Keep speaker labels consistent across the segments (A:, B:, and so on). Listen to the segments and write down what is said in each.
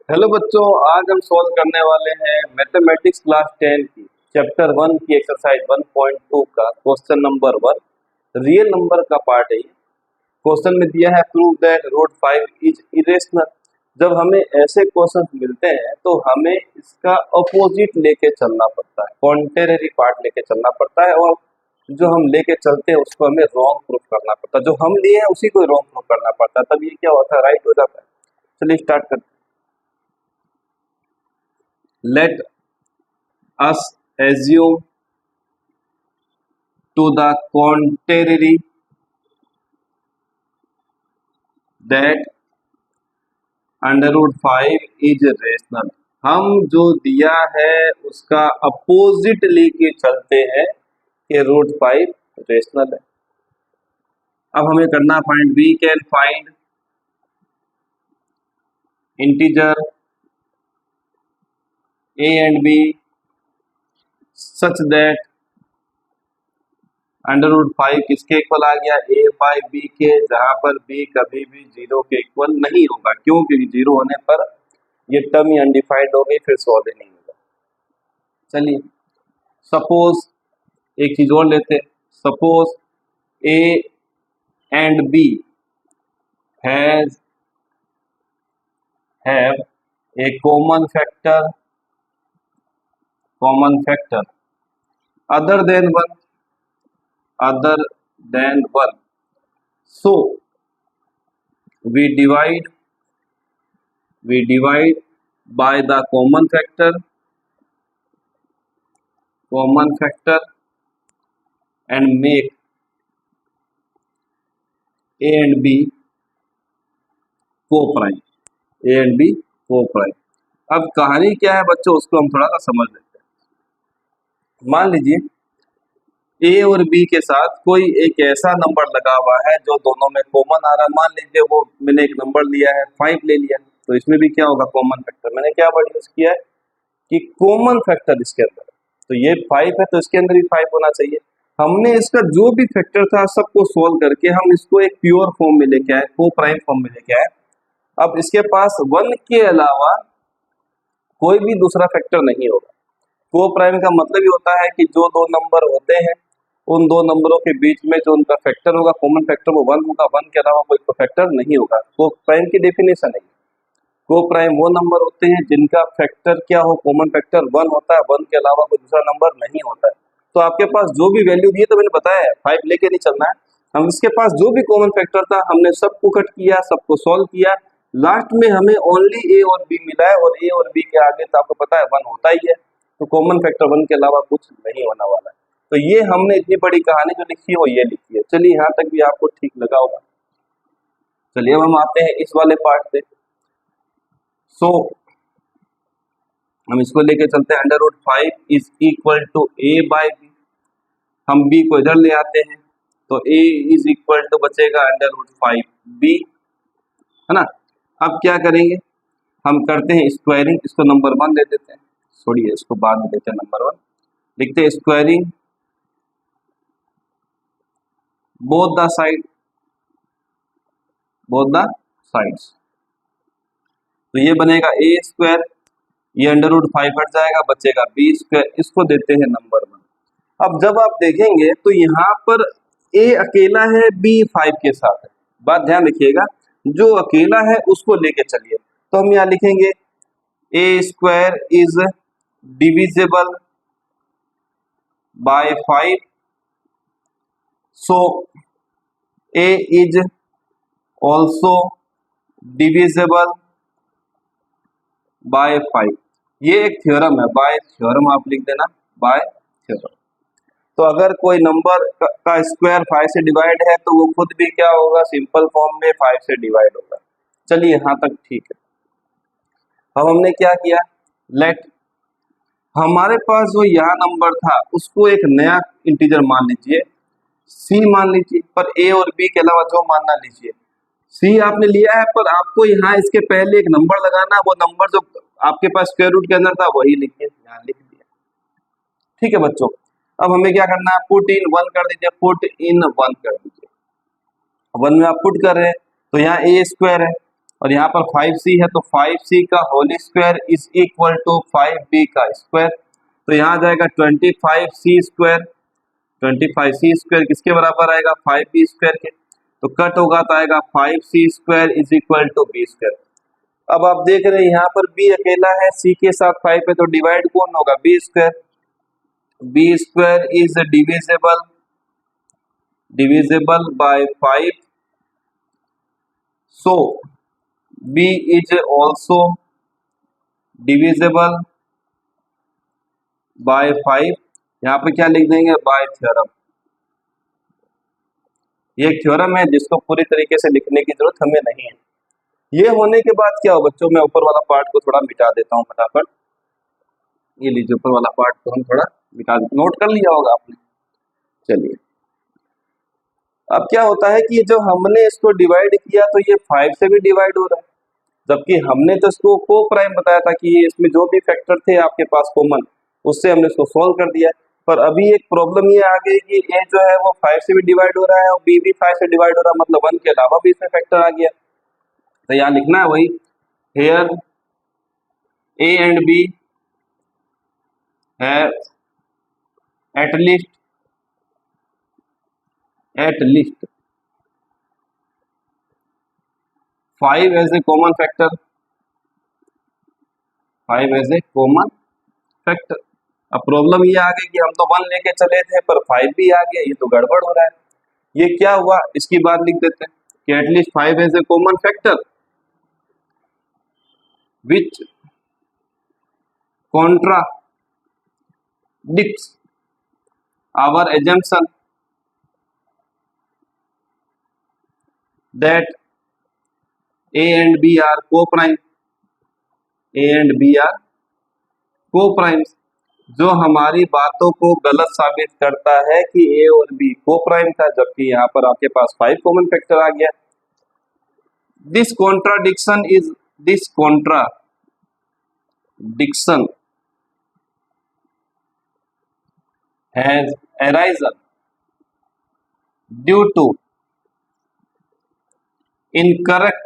A: Hello बच्चों, आज हम सॉल्व करने वाले हैं मैथमेटिक्स क्लास 10 की चैप्टर 1 की एक्सरसाइज 1.2 का क्वेश्चन नंबर 1 रियल नंबर का पार्ट है। क्वेश्चन में दिया है prove that root 5 is irrational. जब हमें ऐसे क्वेश्चन मिलते हैं तो हमें इसका अपोजिट लेके चलना पड़ता है, कॉन्ट्रेरी पार्ट लेके चलना पड़ता है, और जो हम लेके चलते हैं उसको हमें रॉन्ग प्रूफ करना पड़ता है। जो हम लिए हैं उसी को रॉन्ग प्रूफ करना पड़ता है, तब ये क्या होता है, राइट हो जाता है। चलिए स्टार्ट करते हैं। Let us assume to the contrary that under root 5 is rational। हम जो दिया है उसका अपोजिट लेके चलते हैं कि रूट 5 रेशनल है। अब हमें करना find, we can find integer a and b such that under root 5 किसके इक्वल आ गया, a बाई बी के, जहां पर b कभी भी 0 के इक्वल नहीं होगा। क्यों? क्योंकि 0 होने पर ये टर्म ही अनडिफाइंड हो गई, फिर सॉल्व नहीं होगा। चलिए सपोज एक चीज और लेते, suppose a and b have a common factor other than 1, so we divide by the common factor and make a and b co-prime। अब कहानी क्या है बच्चों, उसको हम थोड़ा सा समझ लेते हैं। मान लीजिए ए और बी के साथ कोई एक ऐसा नंबर लगा हुआ है जो दोनों में कॉमन आ रहा है। मान लीजिए वो मैंने एक नंबर लिया है 5 ले लिया, तो इसमें भी क्या होगा, कॉमन फैक्टर। मैंने क्या वर्ड यूज किया है कि कॉमन फैक्टर इसके अंदर, तो ये 5 है तो इसके अंदर भी 5 होना चाहिए। हमने इसका जो भी फैक्टर था सबको सोल्व करके हम इसको एक प्योर फॉर्म में लेके आए, को प्राइम फॉर्म में लेके आए। अब इसके पास 1 के अलावा कोई भी दूसरा फैक्टर नहीं होगा। को प्राइम का मतलब ये होता है कि जो दो नंबर होते हैं उन दो नंबरों के बीच में जो उनका फैक्टर होगा, कॉमन फैक्टर, वो 1 होगा। 1 के अलावा कोई फैक्टर नहीं होगा। को प्राइम की डेफिनेशन है, को प्राइम वो नंबर होते हैं जिनका फैक्टर क्या हो, कॉमन फैक्टर 1 होता है, 1 के अलावा कोई दूसरा नंबर नहीं होता है। तो आपके पास जो भी वैल्यू दी है, तो मैंने बताया है 5 लेके नहीं चलना है। हम इसके पास जो भी कॉमन फैक्टर था हमने सबको कट किया, सबको सॉल्व किया, लास्ट में हमें ओनली ए और बी मिला है, और ए और बी के आगे तो आपको पता है 1 होता ही है, तो कॉमन फैक्टर 1 के अलावा कुछ नहीं होने वाला है। तो ये हमने इतनी बड़ी कहानी जो लिखी है वो ये लिखी है। चलिए यहाँ तक भी आपको ठीक लगा होगा। चलिए अब हम आते हैं इस वाले पार्ट पे। सो हम इसको लेके चलते हैं, under root 5 is equal to a by b. हम b को इधर ले आते हैं तो a इज इक्वल टू बचेगा अंडर रूट 5 b, है ना। अब क्या करेंगे, हम करते हैं स्क्वायरिंग, इसको नंबर 1 दे देते हैं, छोड़िए इसको बाद में देते हैं नंबर 1, लिखते हैं स्क्वायरिंग बोथ द साइड्स। तो ये बनेगा a स्क्वायर, ये अंडर रूट 5 हट जाएगा, बचेगा b स्क्वायर, इसको देते हैं नंबर 1। अब जब आप देखेंगे तो यहाँ पर a अकेला है, b 5 के साथ है। बात ध्यान रखिएगा, जो अकेला है उसको लेके चलिए। तो हम यहाँ लिखेंगे a square is divisible by 5, so a is also divisible by 5। ये एक थ्योरम है, बाय थ्योरम आप लिख देना, बाय थ्योरम। तो अगर कोई नंबर का स्क्वायर 5 से डिवाइड है तो वो खुद भी क्या होगा, सिंपल फॉर्म में 5 से डिवाइड होगा। चलिए यहाँ तक ठीक है। अब हमने क्या किया, लेट हमारे पास जो यहाँ नंबर था उसको एक नया इंटीजर मान लीजिए, c मान लीजिए, पर a और b के अलावा जो मानना लीजिए। c आपने लिया है, पर आपको यहाँ इसके पहले एक नंबर लगाना, वो नंबर जो आपके पास स्क्वायर रूट के अंदर था वही लिखिए, यहाँ लिख दिया। ठीक है बच्चों, अब हमें क्या करना है, पुट इन 1 कर दीजिए, पुट इन 1 कर दीजिए। 1 में आप पुट कर रहे हैं तो यहाँ a स्क्वायर है, और यहाँ पर 5c है तो 5c का whole square is equal to 5b का स्क्वायर। तो यहाँ जाएगा 25c स्क्वायर, 25c स्क्वायर किसके बराबर आएगा 5b स्क्वायर के, तो कट होगा तो आएगा 5c square is equal to b square. अब आप देख रहे हैं यहाँ पर b अकेला है, c के साथ 5 है तो डिवाइड कौन होगा b square. b square is divisible by 5, so b is also divisible by 5। यहाँ पे क्या लिख देंगे बाय थ्योरम। ये एक थ्योरम है जिसको पूरी तरीके से लिखने की जरूरत हमें नहीं है। ये होने के बाद क्या हो बच्चों, मैं ऊपर वाला पार्ट को थोड़ा मिटा देता हूँ फटाफट। ये लीजिए ऊपर वाला पार्ट को हम थोड़ा मिटा देते, नोट कर लिया होगा आपने। चलिए अब क्या होता है कि जो हमने इसको डिवाइड किया तो ये 5 से भी डिवाइड हो रहा है, जबकि हमने तो इसको को प्राइम बताया था कि ये इसमें जो भी फैक्टर थे आपके पास कॉमन, उससे हमने इसको सॉल्व कर दिया। पर अभी एक प्रॉब्लम ये आ गई कि ए जो है वो 5 से भी डिवाइड हो रहा है और बी भी 5 से डिवाइड हो रहा है, मतलब 1 के अलावा भी इसमें फैक्टर आ गया। तो यहाँ लिखना है वही, here a and b have at least 5 as a common factor, 5 as a common factor. अब प्रॉब्लम ये आ गई कि हम तो 1 लेके चले थे पर 5 भी आ गया, ये तो गड़बड़ हो रहा है। ये क्या हुआ इसकी बात लिख देते हैं कि at least 5 as a common factor which contradicts our assumption that A and B are co-prime, A and B are co-primes, जो हमारी बातों को गलत साबित करता है कि A और B को-प्राइम था, जबकि यहाँ पर आपके पास 5 कॉमन फैक्टर आ गया। This contradiction has arisen due to incorrect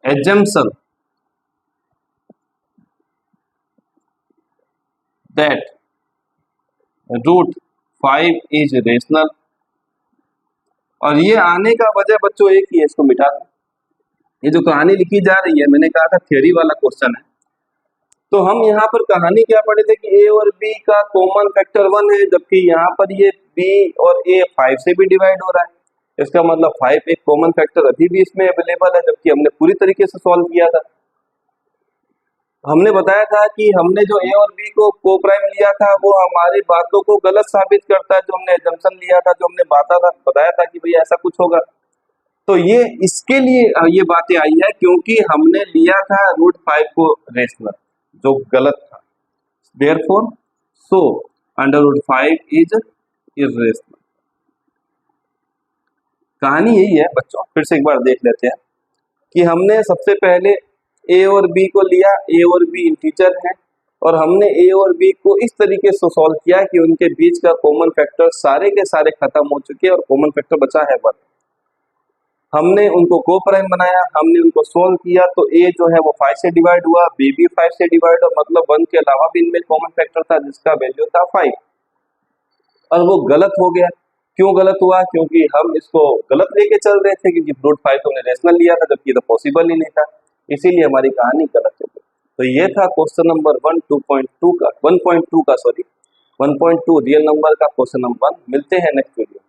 A: assumption that root 5 is rational। और ये आने का वजह बच्चों एक ही है, इसको मिटा दो। ये जो कहानी लिखी जा रही है, मैंने कहा था थ्योरी वाला क्वेश्चन है, तो हम यहाँ पर कहानी क्या पढ़े थे कि ए और बी का कॉमन फैक्टर 1 है, जबकि यहाँ पर ये बी और ए 5 से भी डिवाइड हो रहा है। इसका मतलब 5 एक कॉमन फैक्टर अभी भी इसमें अवेलेबल है, जबकि हमने पूरी तरीके से सॉल्व किया था। हमने बताया था कि हमने जो ए और बी को को प्राइम लिया था वो हमारी बातों को गलत साबित करता है, जो हमने एजम्पशन लिया था, जो हमने बताया था कि भाई ऐसा कुछ होगा। तो ये इसके लिए ये बातें आई है क्योंकि हमने लिया था रूट 5 को रेशनल, जो गलत था। Therefore so under root 5 is irrational. कहानी यही है बच्चों, फिर से एक बार देख लेते हैं कि हमने सबसे पहले ए और बी को लिया, ए और बी इंटीजर हैं, और हमने ए और बी को इस तरीके से सॉल्व किया कि उनके बीच का कॉमन फैक्टर सारे के सारे खत्म हो चुके हैं और कॉमन फैक्टर बचा है 1। हमने उनको को प्राइम बनाया, हमने उनको सोल्व किया, तो ए जो है वो 5 से डिवाइड हुआ, बी भी 5 से डिवाइड हुआ, मतलब 1 के अलावा भी इनमें कॉमन फैक्टर था जिसका वैल्यू था 5, और वो गलत हो गया। क्यों गलत हुआ? क्योंकि हम इसको गलत लेके चल रहे थे, क्योंकि रूट 5 तो हमने रेशनल लिया था, जबकि तो पॉसिबल ही नहीं था, इसीलिए हमारी कहानी गलत हो गई। तो ये था क्वेश्चन नंबर 1.2 का रियल नंबर का क्वेश्चन नंबर 1। मिलते हैं नेक्स्ट वीडियो।